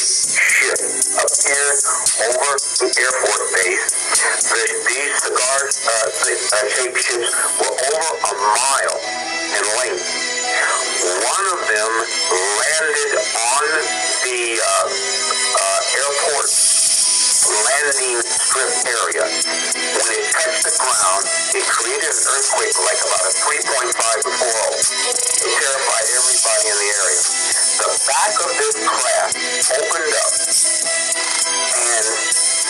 ship appeared over the Air Force Base. These cigar-shaped ships were over a mile in length. One of them landed on the airport landing strip area. When it touched the ground, it created an earthquake like about a 3.5 to 4. It terrified everybody in the area. The back of this craft opened up, and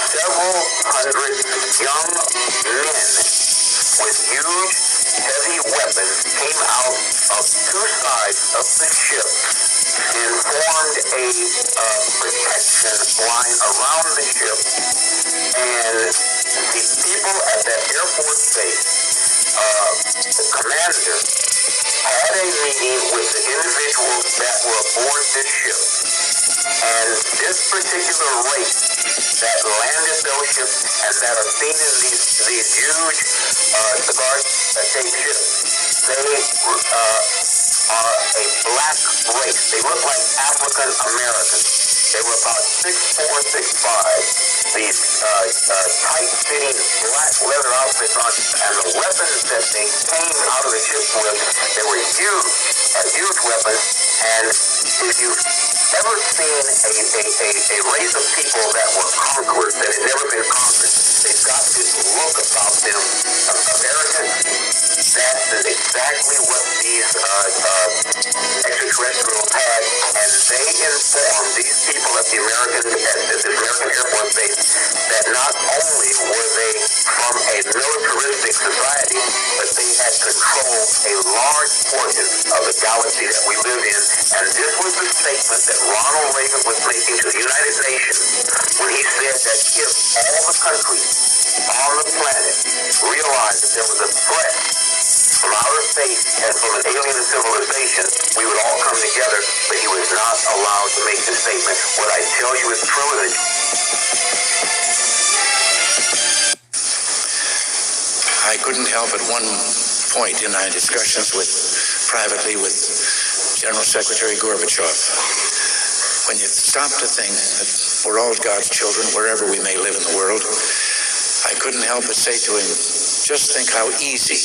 several hundred young men with huge, heavy weapons came out of two sides of the ship and formed a protection line around the ship. And the people at that Air Force base, the commander, had a meeting with the individuals that were aboard this ship. And this particular race that landed those ships and that are seen in these huge cigar-shaped ships, they are a black race. They look like African Americans. They were about 6'4", 6'5". These tight-fitting black leather outfits on, and the weapons that they came out of the ship with, they were huge weapons. And if you've ever seen a race of people that were conquerors, that had never been conquered, they've got this look about them of Americans. That is exactly what these extraterrestrials had, and they informed these people at this American Air Force base that not only were they from a militaristic society, but they had controlled a large portion of the galaxy that we live in. And this was the statement that Ronald Reagan was making to the United Nations when he said that if all the countries on the planet realized that there was a threat from outer space and from an alien civilization, we would all come together, but he was not allowed to make this statement. What I tell you is true. I couldn't help at one point in our discussions privately with General Secretary Gorbachev, when you stop to think that we're all God's children wherever we may live in the world, I couldn't help but say to him, just think how easy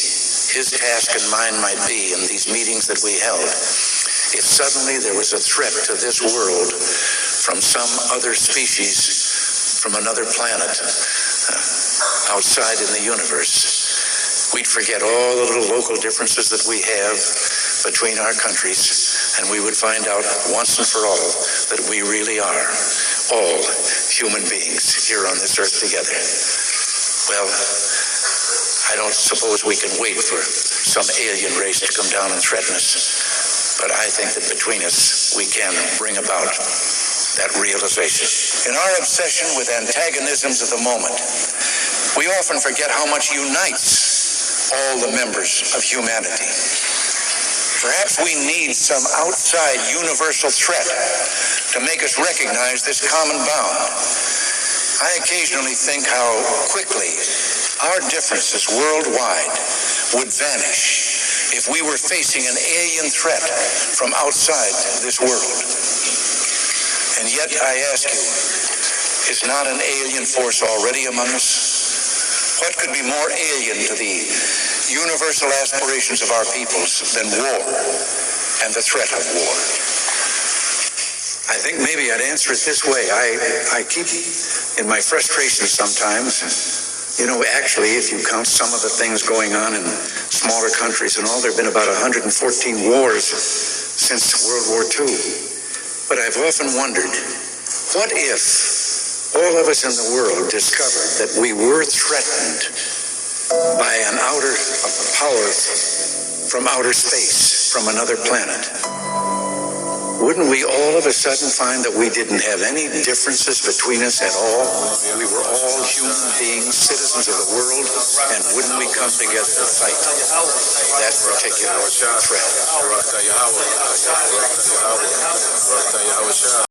his task and mine might be in these meetings that we held if suddenly there was a threat to this world from some other species from another planet outside in the universe. We'd forget all the little local differences that we have between our countries, and we would find out once and for all that we really are all human beings here on this earth together. Well, I don't suppose we can wait for some alien race to come down and threaten us, but I think that between us we can bring about that realization. In our obsession with antagonisms of the moment, we often forget how much unites all the members of humanity. Perhaps we need some outside universal threat to make us recognize this common bond. I occasionally think how quickly our differences worldwide would vanish if we were facing an alien threat from outside this world. And yet I ask you, is not an alien force already among us? What could be more alien to the universal aspirations of our peoples than war and the threat of war? I think maybe I'd answer it this way. I keep, in my frustration sometimes, actually, if you count some of the things going on in smaller countries and all, there have been about 114 wars since World War II. But I've often wondered, what if all of us in the world discovered that we were threatened by a power from outer space, from another planet? Wouldn't we all of a sudden find that we didn't have any differences between us at all? We were all human beings, citizens of the world, and wouldn't we come together to fight that particular threat?